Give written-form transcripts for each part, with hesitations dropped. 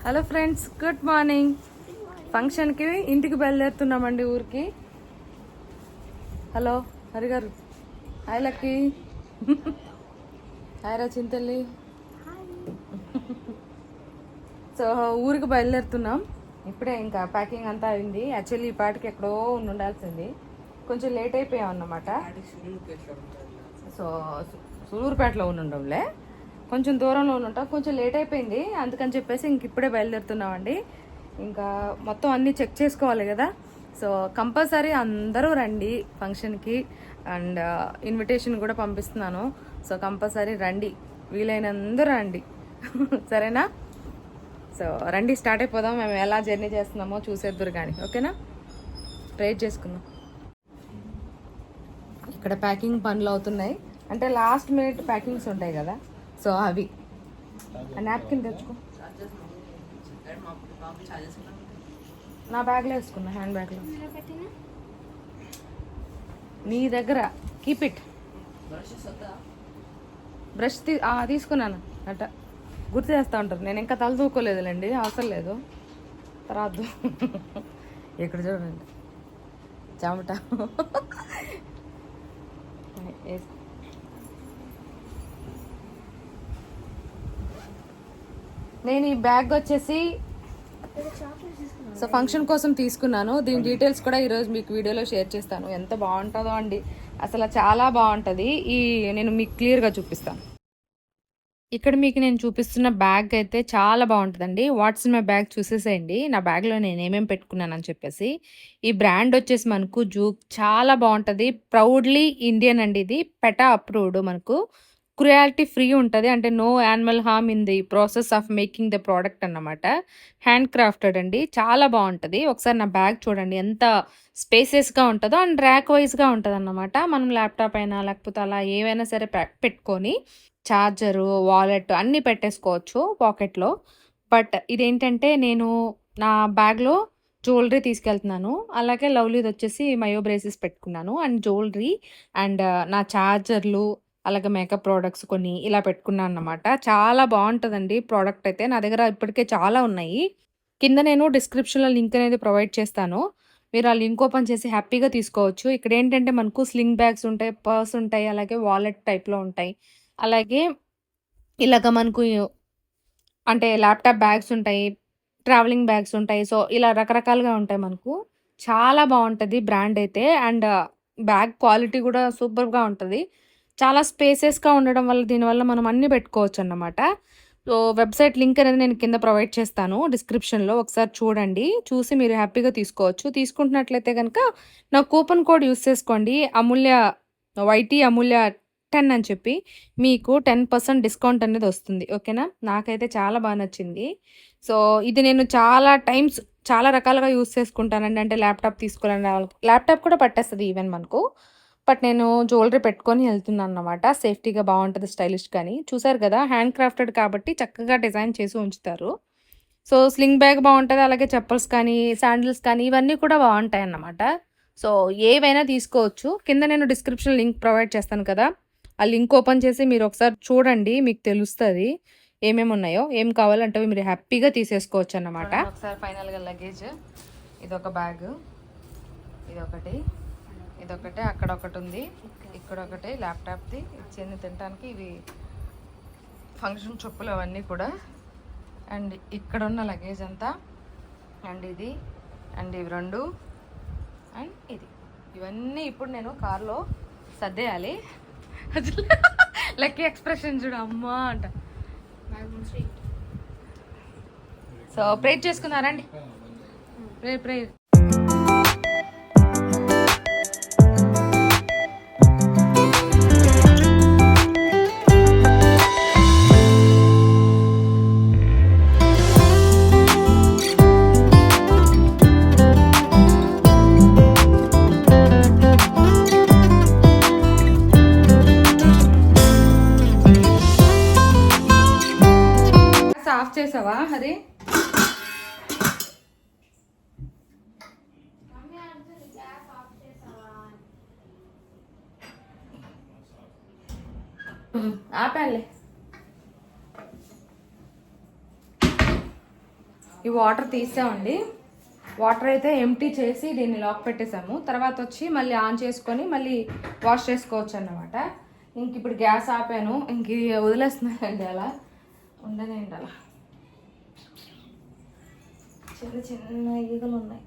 Hello friends, good morning. ఫంక్షన్కి ఇంటికి బయలుదేరుతున్నామండి ఊరికి. హలో హరిగారు, హాయ్ లక్కీ, హాయ్ రా చింతల్లి. సో ఊరికి బయలుదేరుతున్నాం ఇప్పుడే. ఇంకా ప్యాకింగ్ అంతా అయింది. యాక్చువల్లీ ఈ పాటికి ఎక్కడో ఉండాల్సింది, కొంచెం లేట్ అయిపోయాం అన్నమాట. సో సూలూరుపేటలో ఉండంలే, కొంచెం దూరంలో ఉంటాం, కొంచెం లేట్ అయిపోయింది. అందుకని చెప్పేసి ఇంక ఇప్పుడే బయలుదేరుతున్నామండి. ఇంకా మొత్తం అన్నీ చెక్ చేసుకోవాలి కదా. సో కంపల్సరీ అందరూ రండి ఫంక్షన్కి, అండ్ ఇన్విటేషన్ కూడా పంపిస్తున్నాను. సో కంపల్సరీ రండి, వీలైనందరూ రండి. సరేనా? సో రండి, స్టార్ట్ అయిపోదాం. మేము ఎలా జర్నీ చేస్తున్నామో చూసేద్దరు కానీ, ఓకేనా? ట్రై చేసుకుందాం. ఇక్కడ ప్యాకింగ్ పనులు అవుతున్నాయి, అంటే లాస్ట్ మినిట్ ప్యాకింగ్స్ ఉంటాయి కదా. సో అవి నాప్కిన్ తెచ్చుకో, నా బ్యాగ్లో వేసుకున్నా, హ్యాండ్ బ్యాగ్లో. నీ దగ్గర కీప్ ఇట్. బ్రష్ తీసుకున్నాను అట్ట గుర్తు చేస్తూ ఉంటారు. నేను ఇంకా తల దూకోలేదులేండి, అవసరం లేదు, తర్వాత ఇక్కడ చూడండి చెమట. నేను ఈ బ్యాగ్ వచ్చేసి సో ఫంక్షన్ కోసం తీసుకున్నాను. దీని డీటెయిల్స్ కూడా ఈరోజు మీకు వీడియోలో షేర్ చేస్తాను. ఎంత బాగుంటుందో అండి, అసలు చాలా బాగుంటుంది. నేను మీకు క్లియర్గా చూపిస్తాను. ఇక్కడ మీకు నేను చూపిస్తున్న బ్యాగ్ అయితే చాలా బాగుంటుందండి. వాట్స్ ఇన్ మై బ్యాగ్ చూసేసేయండి. నా బ్యాగ్లో నేను ఏమేమి పెట్టుకున్నానని చెప్పేసి. ఈ బ్రాండ్ వచ్చేసి మనకు జూక్, చాలా బాగుంటుంది. ప్రౌడ్లీ ఇండియన్ అండి. ఇది పెటా అప్రూవ్డ్, మనకు క్రుయాలిటీ ఫ్రీ ఉంటుంది. అంటే no animal harm in the process of making the product అన్నమాట. హ్యాండ్ క్రాఫ్టెడ్ అండి, చాలా బాగుంటుంది. ఒకసారి నా బ్యాగ్ చూడండి ఎంత స్పేసెస్గా ఉంటుందో, అండ్ ర్యాక్ వైజ్గా ఉంటుంది అన్నమాట. మనం ల్యాప్టాప్ అయినా లేకపోతే అలా ఏవైనా సరే పెట్టుకొని చార్జరు, వాలెట్ అన్నీ పెట్టేసుకోవచ్చు పాకెట్లో. బట్ ఇదేంటంటే నేను నా బ్యాగ్లో జ్యువెలరీ తీసుకెళ్తున్నాను. అలాగే లవ్లీది వచ్చేసి మయో బ్రేసెస్ పెట్టుకున్నాను, అండ్ జ్యువెలరీ, అండ్ నా చార్జర్లు, అలాగే మేకప్ ప్రోడక్ట్స్ కొన్ని ఇలా పెట్టుకున్నాను అన్నమాట. చాలా బాగుంటుందండి ప్రోడక్ట్ అయితే. నా దగ్గర ఇప్పటికే చాలా ఉన్నాయి. కింద నేను డిస్క్రిప్షన్లో లింక్ అనేది ప్రొవైడ్ చేస్తాను. మీరు ఆ లింక్ ఓపెన్ చేసి హ్యాపీగా తీసుకోవచ్చు. ఇక్కడ ఏంటంటే మనకు స్లింగ్ బ్యాగ్స్ ఉంటాయి, పర్స్ ఉంటాయి, అలాగే వాలెట్ టైప్లో ఉంటాయి. అలాగే ఇలాగ మనకు అంటే ల్యాప్టాప్ బ్యాగ్స్ ఉంటాయి, ట్రావెలింగ్ బ్యాగ్స్ ఉంటాయి. సో ఇలా రకరకాలుగా ఉంటాయి మనకు. చాలా బాగుంటుంది బ్రాండ్ అయితే, అండ్ బ్యాగ్ క్వాలిటీ కూడా సూపర్గా ఉంటుంది. చాలా స్పేసెస్గా ఉండడం వల్ల దీనివల్ల మనం అన్నీ పెట్టుకోవచ్చు అన్నమాట. సో వెబ్సైట్ లింక్ అనేది నేను కింద ప్రొవైడ్ చేస్తాను డిస్క్రిప్షన్లో. ఒకసారి చూడండి, చూసి మీరు హ్యాపీగా తీసుకోవచ్చు. తీసుకుంటున్నట్లయితే కనుక నా కూపన్ కోడ్ యూస్ చేసుకోండి, అమూల్య అమూల్య 10 అని చెప్పి మీకు 10% డిస్కౌంట్ అనేది వస్తుంది. ఓకేనా? నాకైతే చాలా బాగా నచ్చింది. సో ఇది నేను చాలా టైమ్స్ చాలా రకాలుగా యూస్ చేసుకుంటానండి. అంటే ల్యాప్టాప్ తీసుకోవాలని, ల్యాప్టాప్ కూడా పట్టేస్తుంది ఈవెన్ మనకు. బట్ నేను జ్యువెలరీ పెట్టుకొని వెళ్తున్నాను అన్నమాట. సేఫ్టీగా బాగుంటుంది, స్టైలిష్ కానీ. చూసారు కదా, హ్యాండ్ క్రాఫ్టెడ్ కాబట్టి చక్కగా డిజైన్ చేసి ఉంచుతారు. సో స్లింగ్ బ్యాగ్ బాగుంటుంది, అలాగే చెప్పల్స్ కానీ, శాండిల్స్ కానీ, ఇవన్నీ కూడా బాగుంటాయి అన్నమాట. సో ఏవైనా తీసుకోవచ్చు. కింద నేను డిస్క్రిప్షన్ లింక్ ప్రొవైడ్ చేస్తాను కదా, ఆ లింక్ ఓపెన్ చేసి మీరు ఒకసారి చూడండి, మీకు తెలుస్తుంది ఏమేమి ఉన్నాయో. ఏం కావాలంటే మీరు హ్యాపీగా తీసేసుకోవచ్చు అన్నమాట. ఒకసారి ఫైనల్గా లగేజ్, ఇదొక బ్యాగ్, ఇదొకటి, అక్కడ ఒకటి ఉంది, ఇక్కడ ఒకటి ల్యాప్టాప్ది, ఇచ్చింది తినడానికి. ఇవి ఫంక్షన్ చెప్పులు అవన్నీ కూడా. అండ్ ఇక్కడ ఉన్న లగేజ్ అంతా, అండ్ ఇది, అండ్ ఇవి రెండు, అండ్ ఇది, ఇవన్నీ ఇప్పుడు నేను కార్లో సర్దేయాలి. లక్కీ ఎక్స్ప్రెషన్ చూడు, అమ్మా అంట. సో ప్రేర్ చేసుకున్నారండి, ప్రేర్. ఆఫ్ చేసావా హరి? ఆపాలే. ఈ వాటర్ తీసామండి. వాటర్ అయితే ఎంటీ చేసి దీన్ని లాక్ పెట్టేసాము. తర్వాత వచ్చి మళ్ళీ ఆన్ చేసుకొని మళ్ళీ వాష్ చేసుకోవచ్చు అన్నమాట. ఇంక ఇప్పుడు గ్యాస్ ఆపాను. ఇంక ఇది వదిలేస్తున్నానండి, అలా ఉండనేండి. అలా చిన్న చిన్న ఈగలు ఉన్నాయి.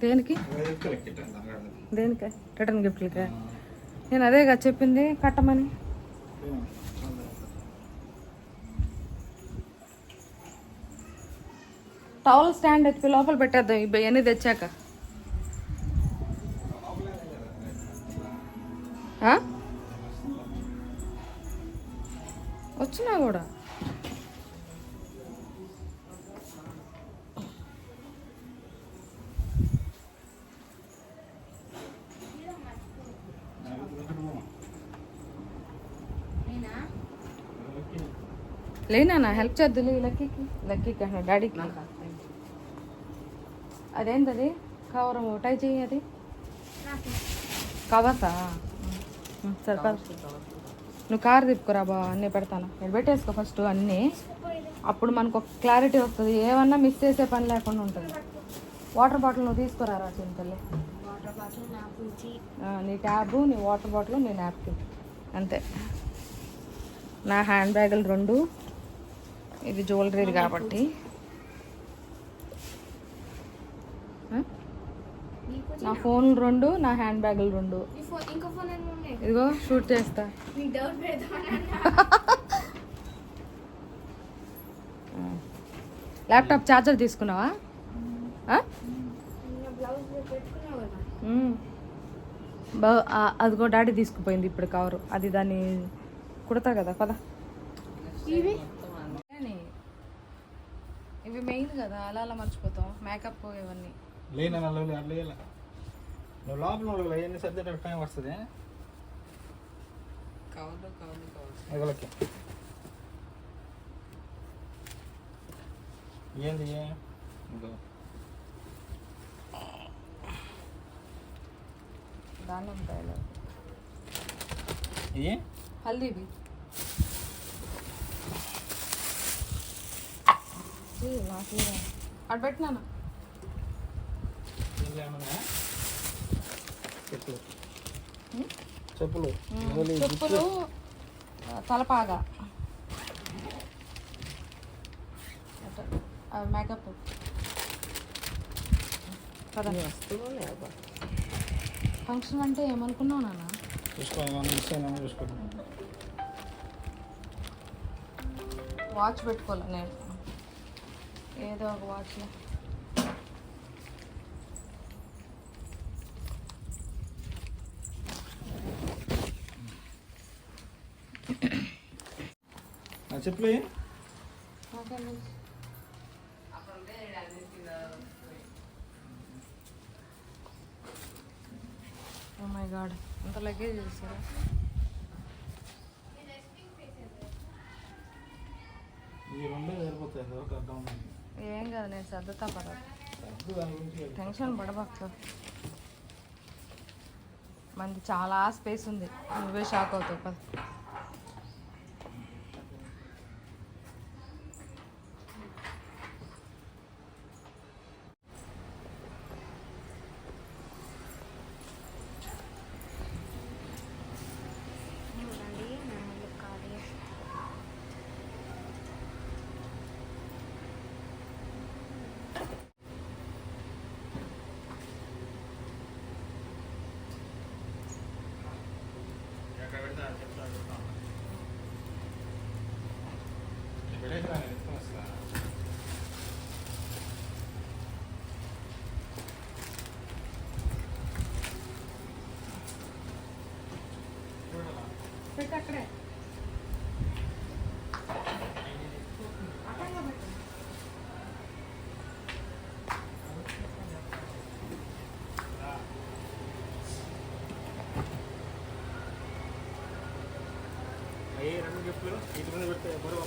దేనికి దేనికి రిటర్న్ గిఫ్ట్లకా? నేను అదేగా చెప్పింది కట్టమని. టవల్ స్టాండ్ ఎత్తి లోపల పెట్టేద్దాం ఇవన్నీ తెచ్చాక. వచ్చినా కూడా లేనా హెల్ప్ చేద్దులే లక్కీకి డాడీకి. అదేంటది కవర్ టై చెయ్యి. అది కవర్సా? సరే నువ్వు కారు తిప్పుకోరా బా, అన్నీ పెడతాను. నేను పెట్టేసుకో ఫస్ట్ అన్నీ, అప్పుడు మనకు ఒక క్లారిటీ వస్తుంది. ఏమన్నా మిస్ చేసే పని లేకుండా ఉంటుంది. వాటర్ బాటిల్ నువ్వు తీసుకురారా చింతల్లి. నీ ట్యాబు, నీ వాటర్ బాటిల్, నీ నాప్కిన్, అంతే. నా హ్యాండ్ బ్యాగులు 2, ఇది జ్యువెలరీ కాబట్టి. నా ఫోన్ 2, నా హ్యాండ్ బ్యాగులు 2. ఇదిగో షూట్ చేస్తా. ల్యాప్టాప్ ఛార్జర్ తీసుకున్నావా? అదిగో డాడీ తీసుకుపోయింది ఇప్పుడు కవరు. అది దాన్ని కుడతా కదా. పద. ఇవి మెయిన్ కదా, అలా అలా మర్చిపోతాం. మేకప్ ఇవన్నీ లోపల ఎన్ని సబ్జెక్ట్ టైం వస్తుంది. ఏంది దానిమ్మకాయలు హల్దీవి అటు పెట్టినా చెప్పులు తలపాగా, మేకప్ కదా. ఫంక్షన్ అంటే ఏమనుకున్నావు నాన్న? వాచ్ పెట్టుకోవాలి నేను, ఏదో ఒక వాచ్. చెప్పులు ఓ మై గాడ్, అంత లగేజ్ చేస్తారా? ఏం కాదు, నేను సర్దుతా. పడదు, టెన్షన్ పడబాక. మనది చాలా స్పేస్ ఉంది, నువ్వే షాక్ అవుతావు. పద. అక్కడే అయ్యే 2 గిఫ్ట్లు ఇటు మీద పెడితే బరువు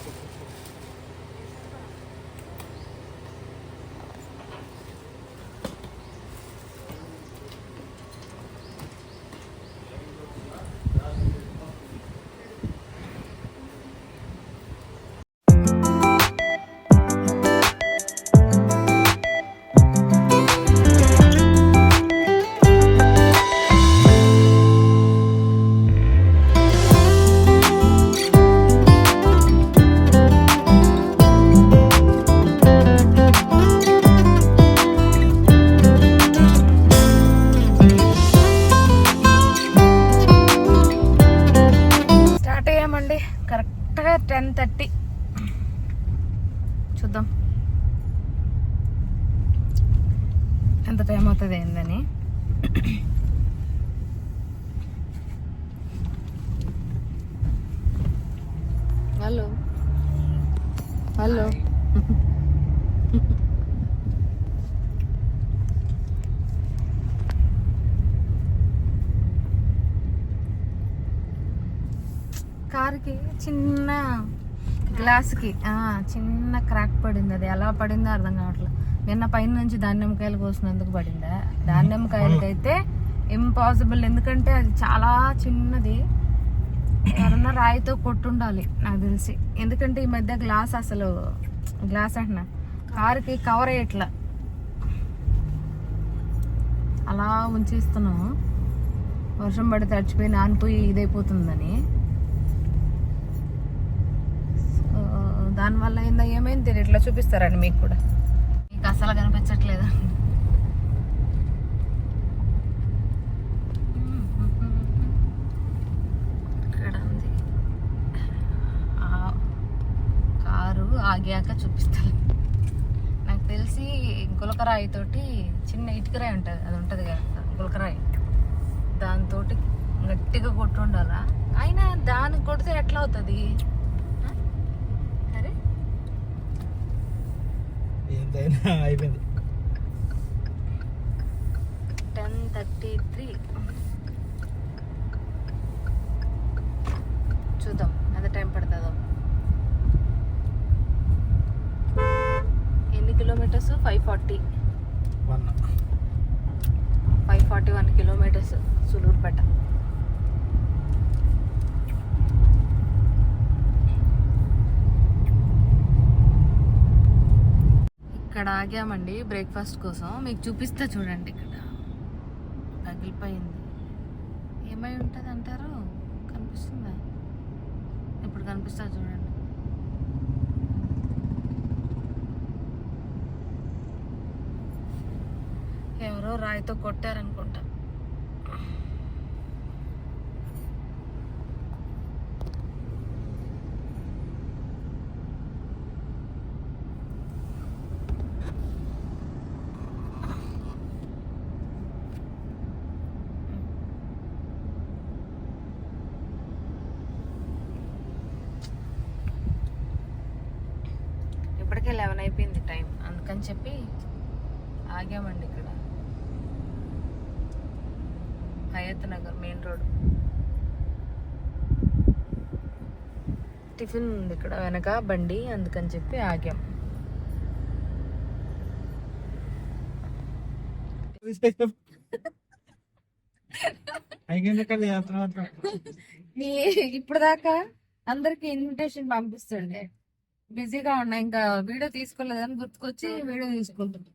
కరెక్ట్గా 10:30. చూద్దాం ఎంత టైం అవుతుంది ఏందని. హలో హలో కార్కి చిన్న గ్లాస్కి చిన్న క్రాక్ పడింది. అది ఎలా పడిందో అర్థం కావట్లేదు. నిన్న పైన నుంచి దానిమ్మకాయలు కోసినందుకు పడిందా? దానిమ్మకాయలకైతే ఇంపాసిబుల్, ఎందుకంటే అది చాలా చిన్నది. ఎవరన్నా రాయితో కొట్టుండాలి నాకు తెలిసి. ఎందుకంటే ఈ మధ్య గ్లాస్ అంటున్నా కారుకి కవర్ అయ్యట్లా, అలా ఉంచేస్తున్నాము. వర్షం పడి తడిచిపోయి నానిపోయి ఇదైపోతుందని. దానివల్ల ఏమైంది తెలియదు. ఇట్లా చూపిస్తారండి మీకు కూడా. మీకు అసలు కనిపించట్లేదా? ఇక్కడ ఉంది కారు, ఆగాక చూపిస్తాను. నాకు తెలిసి గులకరాయి తోటి, చిన్న ఇటుకరాయి ఉంటుంది, అది ఉంటుంది కదా గులకరాయి, దాంతో గట్టిగా కొట్టుండాలా. అయినా దానికి కొడితే ఎట్లా అవుతుంది? అయిపోయింది. 10:33. చూద్దాం ఎంత టైం పడుతుందో. ఎన్ని కిలోమీటర్స్? 541 కిలోమీటర్స్ సులూరుపేట. ఇక్కడ ఆగామండి బ్రేక్ఫాస్ట్ కోసం. మీకు చూపిస్తా చూడండి. ఇక్కడ పగిలిపోయింది. ఏమై ఉంటుంది అంటారు? కనిపిస్తుందా? ఇప్పుడు కనిపిస్తా చూడండి. ఎవరో రాయితో కొట్టారనుకుంటా. ఇప్పటికే 11 అయిపోయింది టైం, అందుకని చెప్పి ఆగామండి. ఇక్కడ హయత్ నగర్ మెయిన్ రోడ్. టిఫిన్ ఉంది ఇక్కడ వెనక బండి, అందుకని చెప్పి ఆగాం. ఇప్పుడు దాకా అందరికి ఇన్విటేషన్ పంపిస్తుండే, బిజీగా ఉన్నా, ఇంకా వీడియో తీసుకోలేదని గుర్తుకొచ్చి వీడియో తీసుకుంటున్నా.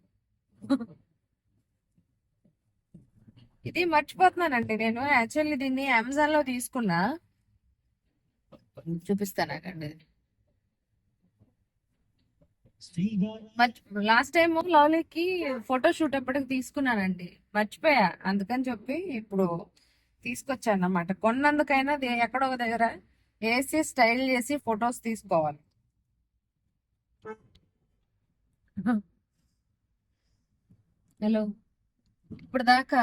ఇది మర్చిపోతున్నానండి నేను. యాక్చువల్లీ దీన్ని అమెజాన్ లో తీసుకున్నా, చూపిస్తానండి. లాస్ట్ టైం లవ్లీకి ఫోటో షూట్ అప్పటికి తీసుకున్నానండి, మర్చిపోయా. అందుకని చెప్పి ఇప్పుడు తీసుకొచ్చాను అన్నమాట. కొన్నందుకైనా ఎక్కడో ఒక దగ్గర వేసి స్టైల్ చేసి ఫొటోస్ తీసుకోవాలి. హలో, ఇప్పుడు దాకా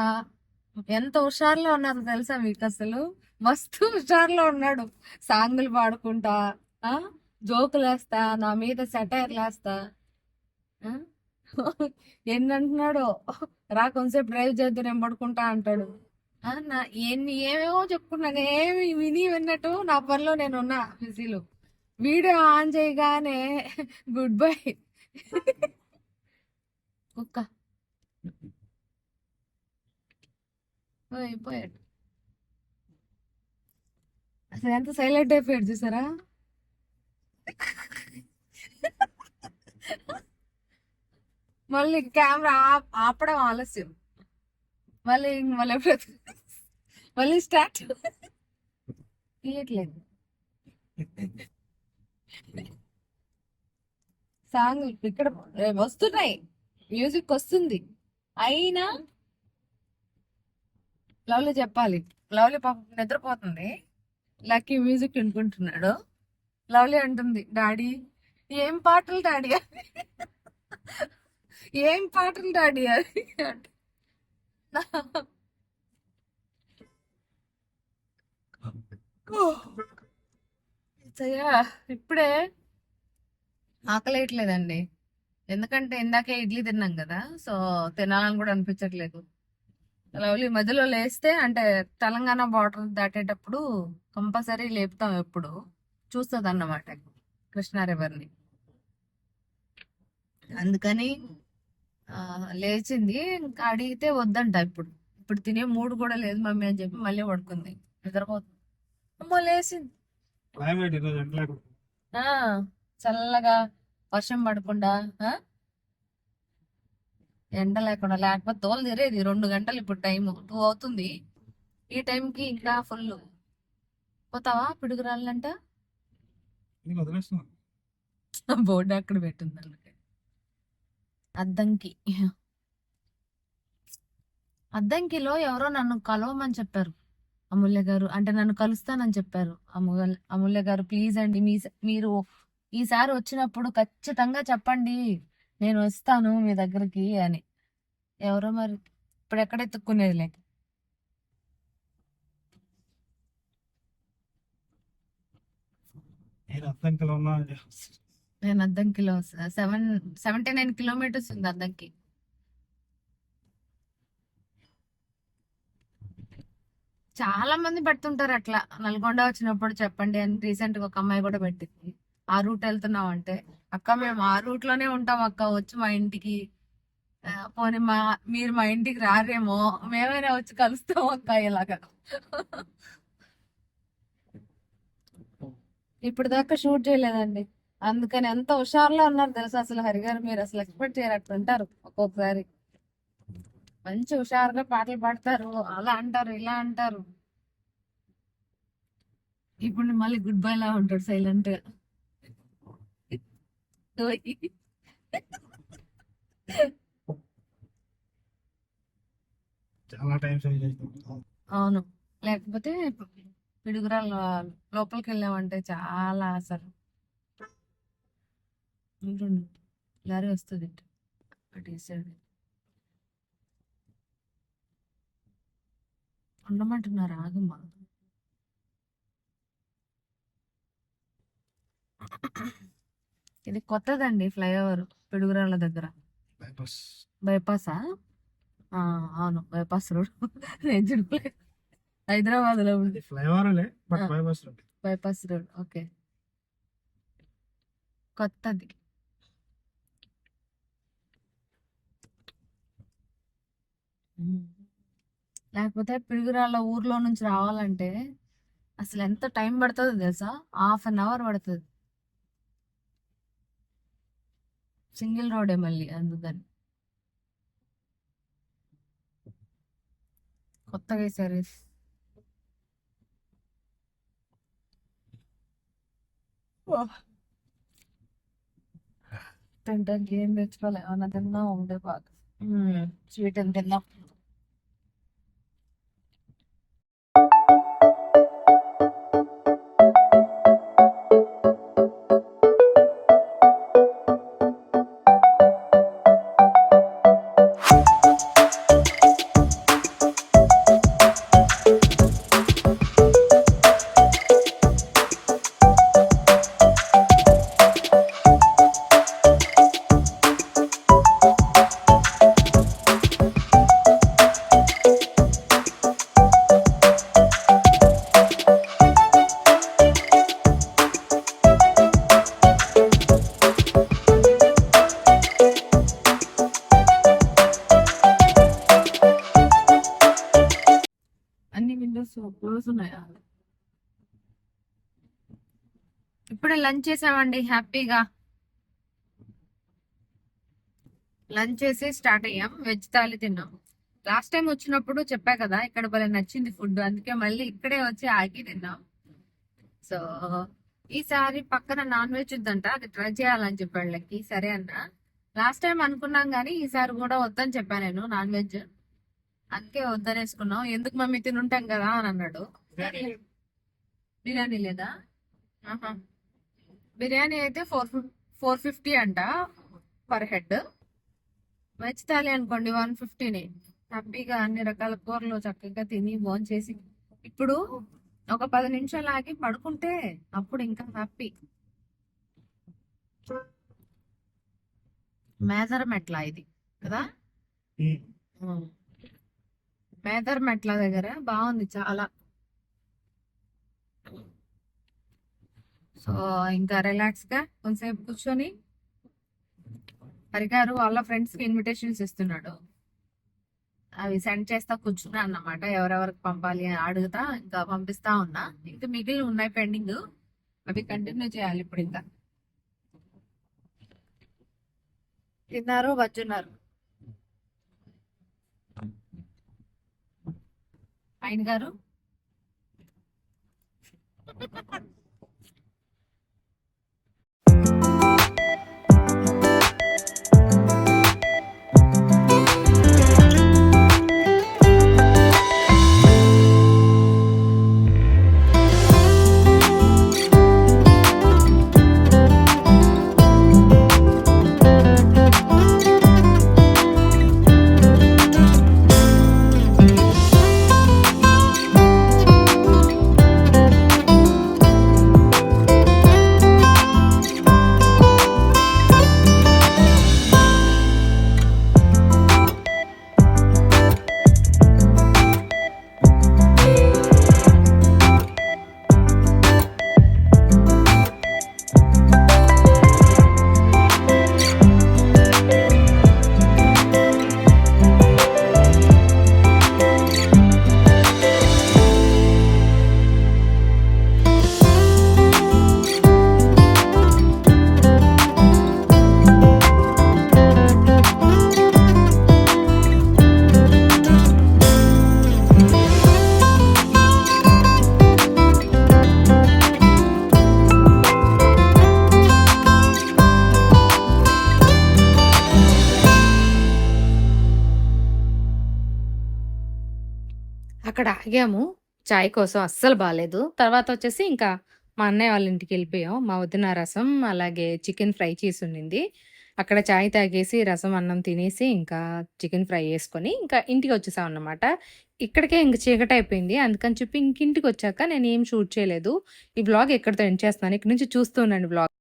ఎంత హుషారులో ఉన్నారు తెలుసా మీకు? అసలు మస్తు హుషారులో ఉన్నాడు. సాంగులు పాడుకుంటా, జోకులు వేస్తా, నా మీద సెటైర్లు వేస్తా. ఎన్నంటున్నాడో, రా కొంచెంసేపు డ్రైవ్ చేద్దు నేను పడుకుంటా అంటాడు. ఏమేమో చెప్పుకున్నాను, ఏమి విన్నట్టు నా పనిలో నేను ఉన్నా బిజీలో. వీడియో ఆన్ చేయగానే గుడ్ బై కుక్క అయిపోయాడు. అసలు ఎంత సైలెంట్ అయిపోయాడు చూసారా? మళ్ళీ కెమెరా ఆపడం ఆలస్యం. మళ్ళీ మళ్ళీ స్టార్ట్ తీయట్లేదు. సాంగ్ ఇక్కడ వస్తున్నాయి, మ్యూజిక్ వస్తుంది, అయినా లవ్లీ చెప్పాలి. లవ్లీ పాప నిద్రపోతుంది, లక్కీ మ్యూజిక్ వినుకుంటున్నాడు. లవ్లీ అంటుంది, డాడీ ఏం పాటలు డాడీ అని. ఏం పాటలు డాడీ అని అంట. అయ్యా, ఇప్పుడే ఆకలేయట్లేదండి. ఎందుకంటే ఇందాకే ఇడ్లీ తిన్నాం కదా, సో తినాలని కూడా అనిపించట్లేదు. లవ్లీ మధ్యలో లేస్తే అంటే తెలంగాణ బార్డర్ దాటేటప్పుడు కంపల్సరీ లేపుతాం, ఎప్పుడు చూస్తుంది అన్నమాట కృష్ణా రివర్ని. అందుకని లేచింది. ఇంకా అడిగితే వద్దంట. ఇప్పుడు ఇప్పుడు తినే మూడు కూడా లేదు మమ్మీ అని చెప్పి మళ్ళీ పడుకుంది, నిద్రపోతుంది. అమ్మో లేచింది. క్లైమేట్ ఈరోజు ఎట్లా ఆ చల్లగా, వర్షం పడకుండా, ఎండ లేకుండా, లేకపోతే తోలు తీరేది 2 గంటలు. ఇప్పుడు టైం 2 అవుతుంది. ఈ టైంకి ఇంకా ఫుల్. పోతావా పిడుగురాళ్ళంట? నీకు వదిలేస్తున్నా. బోర్డు అక్కడ పెట్టింది అందుకే. అద్దంకి, అద్దంకిలో ఎవరో నన్ను కలవమని చెప్పారు అమూల్య గారు. అంటే నన్ను కలుస్తానని చెప్పారు అమూల్య గారు. ప్లీజ్ అండి, మీరు ఈసారి వచ్చినప్పుడు ఖచ్చితంగా చెప్పండి, నేను వస్తాను మీ దగ్గరికి అని. ఎవరో మరి, ఇప్పుడు ఎక్కడ ఎత్తుక్కునేదిలే. నేను అద్దంకిలో ఉన్నా. నేను అద్దంకిలో 79 కిలోమీటర్స్ ఉంది అద్దంకి. చాలా మంది పెడుతుంటారు అట్లా, నల్గొండ వచ్చినప్పుడు చెప్పండి అని. రీసెంట్ గా ఒక అమ్మాయి కూడా పెట్టింది, ఆ రూట్ వెళ్తున్నాం అంటే. అక్క మేము ఆ రూట్ లోనే ఉంటాం అక్క, వచ్చి మా ఇంటికి. పోనీ మీరు మా ఇంటికి రారేమో, మేమైనా వచ్చి కలుస్తాం అక్క ఇలాగా. ఇప్పుడు దాకా షూట్ చేయలేదండి, అందుకని ఎంత హుషారులో ఉన్నారు తెలుసా అసలు హరిగారు. మీరు అసలు ఎక్స్పెక్ట్ చేయనట్టు ఉంటారు ఒక్కొక్కసారి. మంచి హుషారుగా పాటలు పాడతారు, అలా అంటారు ఇలా అంటారు. ఇప్పుడు మళ్ళీ గుడ్ బై లా ఉంటాడు సైలెంట్ గా. చాలా టైం సేవ్ చేస్తాం. అవును, లేకపోతే పిడుగురాల లోపలికి వెళ్ళామంటే చాలా అసలు. ఉంటుండు, లారీ వస్తుంది అటు ఈ సైడ్. ఉండమంటున్నారు, ఆగమ్మా. ఇది కొత్తదండి ఫ్లైఓవర్ పిడుగురాళ్ళ దగ్గర. బైపాస్. బైపాసా? అవును, బైపాస్ రోడ్. నేను చెప్పలేదు, హైదరాబాద్ లో ఉంది ఫ్లైఓవర్లే, but bypass road. Bypass road. Okay, కొత్తది. లేకపోతే పిడుగురాళ్ళ ఊర్లో నుంచి రావాలంటే అసలు ఎంత టైం పడుతుందో తెలుసా? 1/2 అవర్ పడుతుంది. సింగిల్ రోడే మళ్ళీ, అందుకని కొత్తగా వేసారు. తింటానికి ఏం తెచ్చుకోలే, ఏమన్నా తిన్నాం ఉండే బాగా. స్వీట్ అని తిన్నాం. అన్ని విండోస్ క్లోజ్ ఉన్నాయా? ఇప్పుడే లంచ్ చేసామండి హ్యాపీగా. లంచ్ చేసి స్టార్ట్ అయ్యాం, వెజ్ థాలి తిన్నాం. లాస్ట్ టైం వచ్చినప్పుడు చెప్పా కదా ఇక్కడ భలే నచ్చింది ఫుడ్, అందుకే మళ్ళీ ఇక్కడే వచ్చి ఆగి తిన్నాం. సో ఈసారి పక్కన నాన్ వెజ్ ఉందంట, అది ట్రై చేయాలని చెప్పాడు లక్కి. సరే అన్న. లాస్ట్ టైం అనుకున్నాం కానీ ఈసారి కూడా వద్దని చెప్పాను నేను నాన్ వెజ్, అందుకే వద్దనేసుకున్నాం. ఎందుకు మమ్మీ తినుంటాం కదా అని అన్నాడు. బిర్యానీ లేదా? ఆహా, బిర్యానీ అయితే 450 అంట పర్ హెడ్. వెజ్ థాలీ అనుకోండి 150ని. హ్యాపీగా అన్ని రకాల కూరలు చక్కగా తిని భోంచేసి ఇప్పుడు ఒక 10 నిమిషాలు ఆగి పడుకుంటే అప్పుడు ఇంకా హ్యాపీ. మేదర్ మెట్ల ఇది కదా, మేదర్ మెట్ల దగ్గర బాగుంది చాలా. సో ఇంకా రిలాక్స్ గా కొంతసేపు కూర్చొని హరిగారు వాళ్ళ ఫ్రెండ్స్ కి ఇన్విటేషన్స్ ఇస్తున్నాడు. అవి సెండ్ చేస్తా కూర్చున్నా అన్నమాట. ఎవరెవరికి పంపాలి అని అడుగుతా ఇంకా పంపిస్తా ఉన్నా. ఇంకా మిగిలిన ఉన్నాయి పెండింగ్, అవి కంటిన్యూ చేయాలి ఇప్పుడు. ఇంకా తిన్నారు వచ్చున్నారు. ఆయన గారు అక్కడ ఆగాము చాయ్ కోసం. అస్సలు బాగాలేదు. తర్వాత వచ్చేసి ఇంకా మా అన్నయ్య వాళ్ళ ఇంటికి వెళ్ళిపోయాం. మా వదిన రసం అలాగే చికెన్ ఫ్రై చేసి ఉండింది. అక్కడ చాయ్ తాగేసి రసం అన్నం తినేసి ఇంకా చికెన్ ఫ్రై చేసుకొని ఇంకా ఇంటికి వచ్చేసాం అన్నమాట. ఇక్కడికే ఇంక చీకటి అయిపోయింది. అందుకని చెప్పి ఇంకింటికి వచ్చాక నేను ఏం షూట్ చేయలేదు. ఈ బ్లాగ్ ఎక్కడితో ఎండ్ చేస్తున్నాను. ఇక్కడ నుంచి చూస్తూ ఉండండి బ్లాగ్.